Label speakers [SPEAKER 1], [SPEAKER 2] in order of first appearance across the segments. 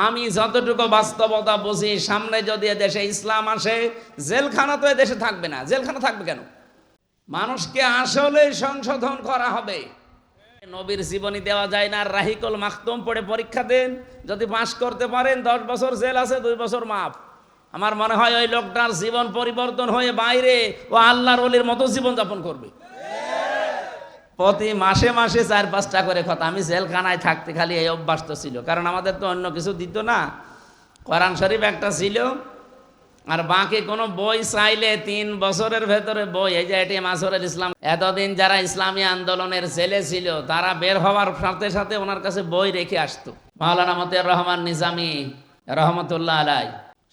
[SPEAKER 1] আমি যতটুকু বাস্তবতা বুঝি, সামনে যদি দেশে ইসলাম আসে, জেলখানা তো দেশে থাকবে না। জেলখানা থাকবে কেন? মানুষকে আসলে সংশোধন করা হবে। নবীর জীবনী দেওয়া যায় না, রাহিকুল মাখতুম পড়ে পরীক্ষা দেন, যদি পাশ করতে পারেন 10 বছর জেল আছে, 2 বছর মাফ। আমার মনে হয় ওই লোকটার জীবন পরিবর্তন হয়ে বাইরে ও আল্লাহর ওলির মতো জীবন যাপন করবে। প্রতি মাসে মাসে 4-5টা করে কথা। আমি জেলখানায় থাকতে খালি এই অভ্যাস তো ছিল, কারণ আমাদের তো অন্য কিছু দিত না। কোরআন শরীফ একটা ছিল, আর বাকি কোনো বই চাইলে 3 বছরের ভেতরে বই। এই যে এটি মাসুরুল ইসলাম, এতদিন যারা ইসলামী আন্দোলনের জেলে ছিল, তারা বের হওয়ার সাথে সাথে ওনার কাছে বই রেখে আসতো। মাওলানা মতিয়ার রহমান নিজামী রহমতুল্লাহ আলাই,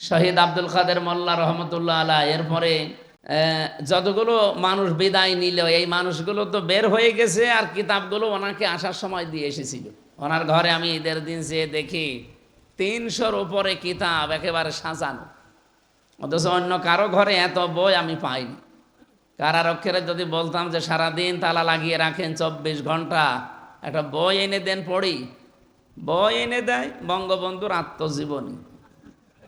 [SPEAKER 1] শহীদ আব্দুল কাদের মোল্লা রহমতুল্লাহ আলাই, এরপরে যতগুলো মানুষ বিদায় নিল, এই মানুষগুলো তো বের হয়ে গেছে, আর কিতাবগুলো ওনাকে আসার সময় দিয়ে এসেছিল। ওনার ঘরে আমি ঈদের দিন যেয়ে দেখি 300-র উপরে কিতাব একেবারে সাজানো, অথচ অন্য কারো ঘরে এত বই আমি পাইনি। কারারক্ষীরা যদি বলতাম যে সারাদিন তালা লাগিয়ে রাখেন 24 ঘন্টা, একটা বই এনে দেন পড়ি, বই এনে দেয় বঙ্গবন্ধুর আত্মজীবনী।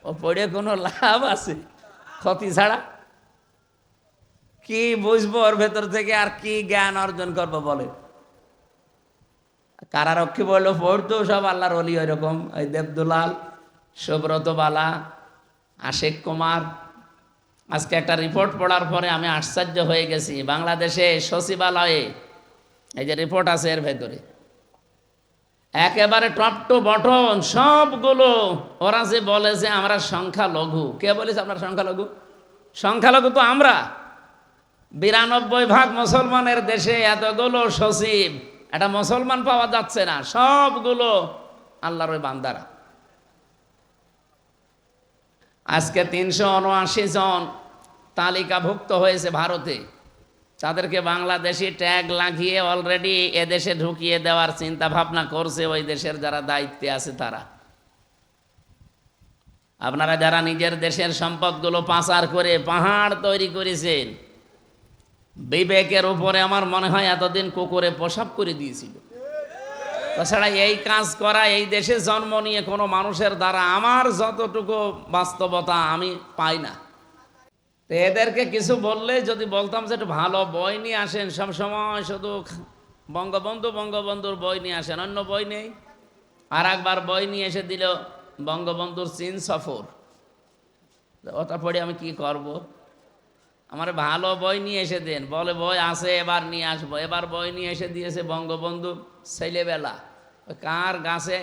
[SPEAKER 1] ও পড়ে কোনো লাভ আছে? ক্ষতি ছাড়া। কি বুঝবো ওর ভেতর থেকে, আর কি জ্ঞান অর্জন করবো বলে? কারারক্ষী বললো পড়তো সব আল্লাহর ওলি, ওইরকম ওই দেবদুলাল, সুব্রত বালা, আশিক কুমার। আজকে একটা রিপোর্ট পড়ার পরে আমি আশ্চর্য হয়ে গেছি। বাংলাদেশে সচিবালয়ে এই যে রিপোর্ট আছে, এর ভেতরে একেবারে টপ টু বটন সবগুলো ওরা যে বলে যে আমরা সংখ্যালঘু। কে বলেছে আপনার সংখ্যালঘু? সংখ্যালঘু তো আমরা। 92% মুসলমানের দেশে এতগুলো সচিব, একটা মুসলমান পাওয়া যাচ্ছে না, সবগুলো আল্লাহর ওই বান্দারা। আজকে 379 জন তালিকাভুক্ত হয়েছে ভারতে। তাদেরকে বাংলাদেশি ট্যাগ লাগিয়ে অলরেডি এদেশে ঢুকিয়ে দেওয়ার চিন্তা ভাবনা করছে ওই দেশের যারা দায়িত্বে আছে তারা। আপনারা যারা নিজের দেশের সম্পদগুলো পাচার করে পাহাড় তৈরি করেছেন, বিবেকের উপরে আমার মনে হয় এতদিন কুকুরে প্রসাব করে দিয়েছিল। তাছাড়া এই কাজ করা এই দেশে জন্ম নিয়ে কোনো মানুষের দ্বারা আমার যতটুকু বাস্তবতা আমি পাই না। তো এদেরকে কিছু বললে যদি বলতাম যে একটু ভালো বই নিয়ে আসেন, সব সময় শুধু বঙ্গবন্ধুর বই নিয়ে আসেন, অন্য বই নেই। আর একবার বই নিয়ে এসে দিল বঙ্গবন্ধুর চীন সফর। ওটা পড়ে আমি কি করব? আমার ভালো বই নিয়ে এসে দেন। বলে বই আছে, এবার নিয়ে আসবো। এবার বই নিয়ে এসে দিয়েছে বঙ্গবন্ধু ছেলেবেলা, কার গাছে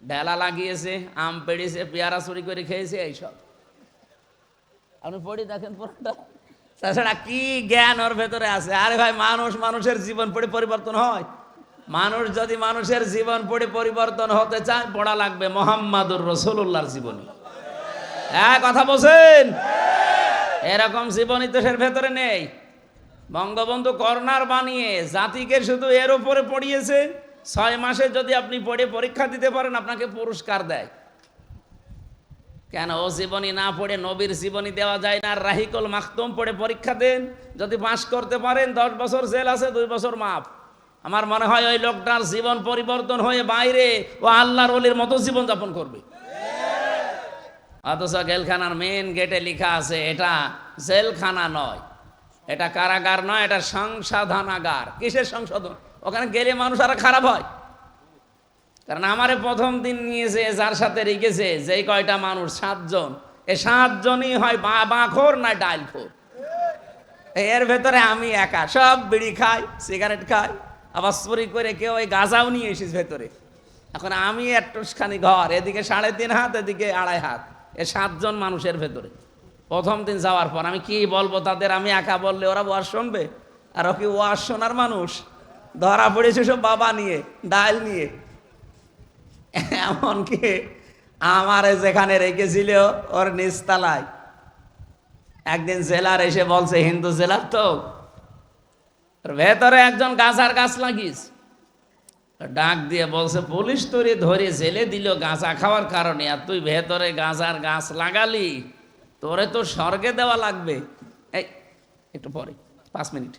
[SPEAKER 1] ঢেলা লাগিয়েছে, আম পেড়েছে, পেয়ারা চুরি করে খেয়েছে, এইসব আপনি পড়ি দেখেন পুরোটা। তাছাড়া কি জ্ঞান ওর ভেতরে আছে? আরে ভাই, মানুষের জীবন পড়ে পরিবর্তন হয়? মানুষ যদি মানুষের জীবন পড়ে পরিবর্তন হতে চায়, পড়া লাগবে মুহাম্মাদুর রাসূলুল্লাহর জীবনী। কথা বলছেন? এরকম জীবনী তো এর ভেতরে নেই। বঙ্গবন্ধু কর্নার বানিয়ে জাতিকে শুধু এর উপরে পড়িয়েছে। 6 মাসে যদি আপনি পড়ে পরীক্ষা দিতে পারেন, আপনাকে পুরস্কার দেয়। কেন ও জীবনী না পড়ে নবীর জীবনী দেওয়া যায় না? রাহিকুল মাখতুম পড়ে পরীক্ষা দেন, যদি পাশ করতে পারেন 10 বছর জেল আছে, 2 বছর মাফ। আমার মনে হয় ওই লোকটার জীবন পরিবর্তন হয়ে বাইরে ও আল্লাহর ওলির মতো জীবন যাপন করবে। অথচ জেলখানার মেন গেটে লেখা আছে এটা জেলখানা নয়, এটা কারাগার নয়, এটা সংশোধনাগার। কিসের সংশোধন? ওখানে গেলে মানুষ আরো খারাপ হয়। কারণ আমারে প্রথম দিন নিয়েছে, যার সাথে রেখেছে যেই কয়টা মানুষ, 7 জন, এই 7 জনই হয় বাঁখোর না ডাইলখোর। এর ভেতরে আমি একা। সব বিড়ি খাই, সিগারেট খাই, আবার চুরি করে কেউ ওই গাঁজাও নিয়ে এসেছে ভেতরে। এখন আমি একটুখানি ঘর, এদিকে 3.5 হাত, এদিকে 2.5 হাত, 7 জন মানুষের ভেতরে। প্রথম দিন যাওয়ার পর আমি কি বলবো তাদের? আমি একা বললে ওরা ওয়াজ শুনবে? আর ও কি ওয়াজ শোনার মানুষ? ধরা পড়েছে সব বাবা নিয়ে, ডাইল নিয়ে। এমনকি আমারে যেখানে রেখেছিল ওর নিচতলায় একদিন জেলার এসে বলছে, হিন্দু জেলার তো, ভেতরে একজন গাঁজার গাছ লাগিস, ডাক দিয়ে বলছে পুলিশ তোরে ধরে জেলে দিল গাঁজা খাওয়ার কারণে, আর তুই ভেতরে গাঁজার গাছ লাগালি, তোরে তো স্বর্গে দেওয়া লাগবে। এই একটু পরে 5 মিনিট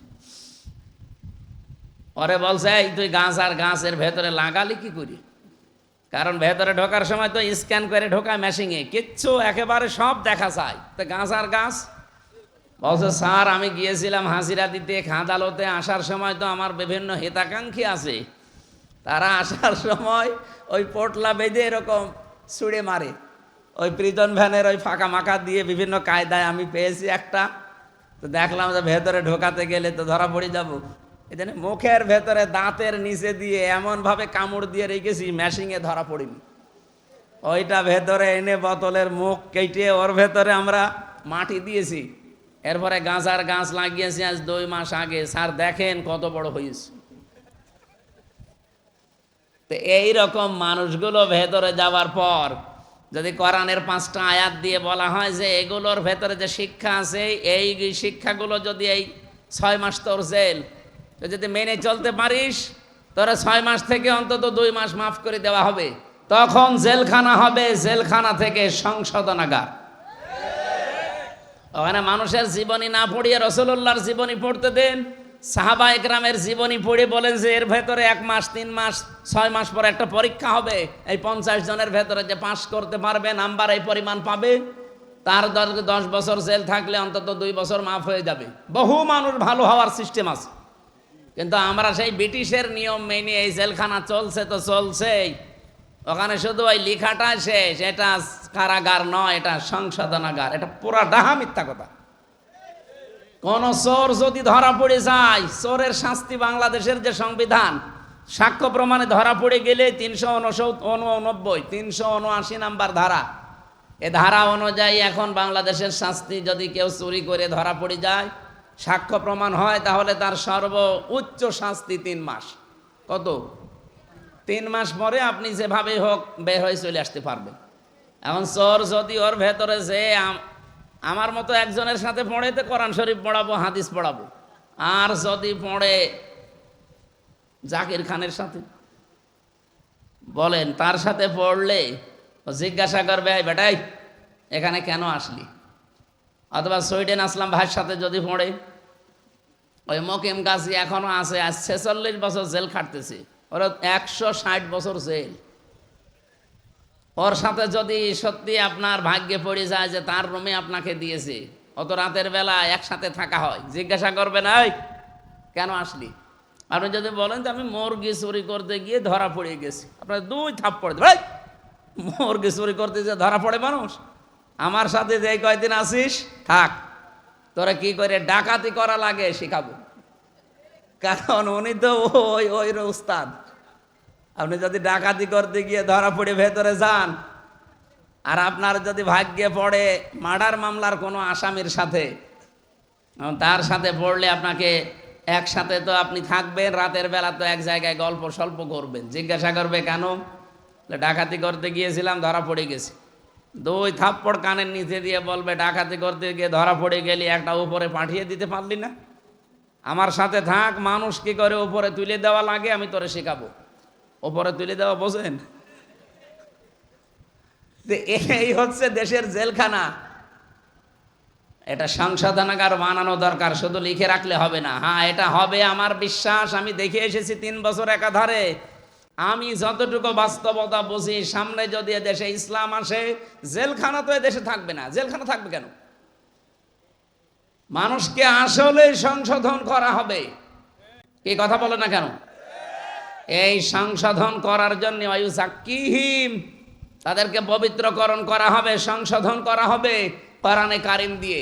[SPEAKER 1] পরে বলছে, এই তুই গাঁজার গাছের ভেতরে লাগালি কি করি? কারণ ভেতরে ঢোকার সময় তো স্ক্যান করে ঢোকায় মেশিনে, কিচ্ছু একেবারে সব দেখা যায়। তো গাছ আর গাছ বলছে, স্যার আমি গিয়েছিলাম হাজিরা দিতে খাদালতে, আসার সময় তো আমার বিভিন্ন হিতাকাঙ্ক্ষী আছে, তারা আসার সময় ওই পোটলা বেঁধে এরকম ছুঁড়ে মারে, ওই প্রিজন ভ্যানের ওই ফাঁকা মাকা দিয়ে বিভিন্ন কায়দায় আমি পেয়েছি একটা। তো দেখলাম যে ভেতরে ঢোকাতে গেলে তো ধরা পড়ে যাব, এই জন্য মুখের ভেতরে দাঁতের নিচে দিয়ে এমনভাবে কামড় দিয়ে রেখেছি মেশিনে ধরা পড়িনি। ওইটা ভেতরে এনে বোতলের মুখ কেটে ওর ভেতরে আমরা মাটি দিয়েছি, এরপরে গাঁজার গাছ লাগিয়েছি আজ 2 মাস আগে। স্যার দেখেন কত বড় হয়েছে। তো এইরকম মানুষগুলো ভেতরে যাওয়ার পর যদি কোরআনের 5টা আয়াত দিয়ে বলা হয় যে এগুলোর ভেতরে যে শিক্ষা আছে, এই শিক্ষাগুলো যদি এই 6 মাস তোর জেল, তো যদি মেনে চলতে পারিস তোরা 6 মাস থেকে অন্তত 2 মাস মাফ করে দেওয়া হবে, তখন জেলখানা হবে, জেলখানা থেকে সংশোধনাগার। ওখানে মানুষের জীবনী না পড়িয়ে রাসূলুল্লাহর জীবনী পড়তে দেন। সাহাবা একরামের জীবনী পড়ে বলেন যে এর ভেতরে 1 মাস, 3 মাস, 6 মাস পর একটা পরীক্ষা হবে, এই 50 জনের ভেতরে যে পাস করতে পারবে, নাম্বার এই পরিমাণ পাবে, তার 10 বছর জেল থাকলে অন্তত 2 বছর মাফ হয়ে যাবে। বহু মানুষ ভালো হওয়ার সিস্টেম আছে, কিন্তু আমরা সেই ব্রিটিশের নিয়ম মেনে এই জেলখানা চলছে তো চলছেই। ওখানে শুধু ওই লেখাটা শেষ, এটা কারাগার নয়, এটা সংশোধনাগার। এটা পুরা ডাহা মিথ্যা কথা। কোন চোর যদি ধরা পড়ে যায়, চোরের শাস্তি বাংলাদেশের যে সংবিধান, সাক্ষ্য প্রমাণে ধরা পড়ে গেলে 389, 379 নাম্বার ধারা, এ ধারা অনুযায়ী এখন বাংলাদেশের শাস্তি, যদি কেউ চুরি করে ধরা পড়ে যায়, সাক্ষ্য প্রমাণ হয়, তাহলে তার সর্বোচ্চ শাস্তি 3 মাস। কত? 3 মাস পরে আপনি যেভাবে হোক বের হয়ে চলে আসতে পারবেন। এখন চোর যদি ওর ভেতরে যে আমার মতো একজনের সাথে পড়ে, তো কোরআন শরীফ পড়াবো, হাদিস পড়াবো। আর যদি পড়ে জাকির খানের সাথে, বলেন তার সাথে পড়লে জিজ্ঞাসা করবে, বেটাই এখানে কেন আসলি? অথবা সুইডেন আসলাম ভাইয়ের সাথে যদি পড়ে, ওই মকিম গাছি এখনো আছে, আজ 46 বছর জেল খাটতেছে, ওরা 160 বছর জেল। ওর সাথে যদি সত্যি আপনার ভাগ্যে পড়ে যায় যে তার রুমে আপনাকে দিয়েছে, অত রাতের বেলা একসাথে থাকা হয়, জিজ্ঞাসা করবে না কেন আসলি? আপনি যদি বলেন যে আমি মুরগি চুরি করতে গিয়ে ধরা পড়ে গেছি, আপনার 2 থাপ্পড় দেবে। ভাই, মুরগি চুরি করতে যে ধরা পড়ে মানুষ, আমার সাথে যে কয়দিন আসিস থাক, তোরা কি করে ডাকাতি করা লাগে শেখাবো। কারণ উনি তো ওই উস্তাদ। আপনি যদি ডাকাতি করতে গিয়ে ধরা পড়ে ভেতরে যান, আর আপনার যদি ভাগ্যে পড়ে মার্ডার মামলার কোনো আসামির সাথে, তার সাথে পড়লে আপনাকে একসাথে তো আপনি থাকবেন, রাতের বেলা তো এক জায়গায় গল্প স্বল্প করবেন, জিজ্ঞাসা করবে কেন? ডাকাতি করতে গিয়েছিলাম, ধরা পড়ে গেছি। 2 থাপ্পড় কানের নিচে দিয়ে বলবে, ডাকাতি করতে গিয়ে ধরা পড়ে গেলি, একটা উপরে পাঠিয়ে দিতে পারলি না? আমার সাথে থাক, মানুষ কি করে উপরে তুলে দেওয়া লাগে আমি তোরে শেখাবো। ওপরে তুলে দেওয়া বোঝেন? এই হচ্ছে দেশের জেলখানা। এটা সংশোধনাগার বানানো দরকার, শুধু লিখে রাখলে হবে না। হ্যাঁ, এটা হবে আমার বিশ্বাস। আমি দেখে এসেছি 3 বছর একাধারে। আমি যতটুকু বাস্তবতা বুঝি, সামনে যদি দেশে ইসলাম আসে, জেলখানা তো দেশে থাকবে না। জেলখানা থাকবে কেন? মানুষকে আসলে সংশোধন করা হবে। কি কথা বলে না কেন? এই সংশোধন করার জন্য ওয়ায়ুযাক্কিহিম, তাদেরকে পবিত্রকরণ করা হবে, সংশোধন করা হবে কোরআনে কারিম দিয়ে।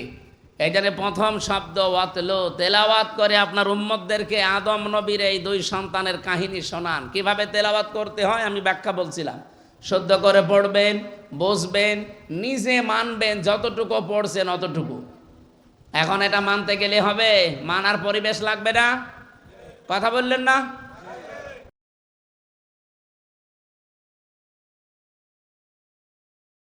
[SPEAKER 1] এই জন্য প্রথম শব্দ ওয়াতলু, তেলাওয়াত করে আপনার উম্মতদেরকে আদম নবীর এই 2 সন্তানের কাহিনী শোনান। কিভাবে তেলাওয়াত করতে হয় আমি ব্যাখ্যা বলছিলাম। শুদ্ধ করে পড়বেন, বুঝবেন, নিজে মানবেন, যতটুকু পড়ছেন অতটুকু। এখন এটা মানতে গেলে হবে, মানার পরিবেশ লাগবে না? কথা বললেন না?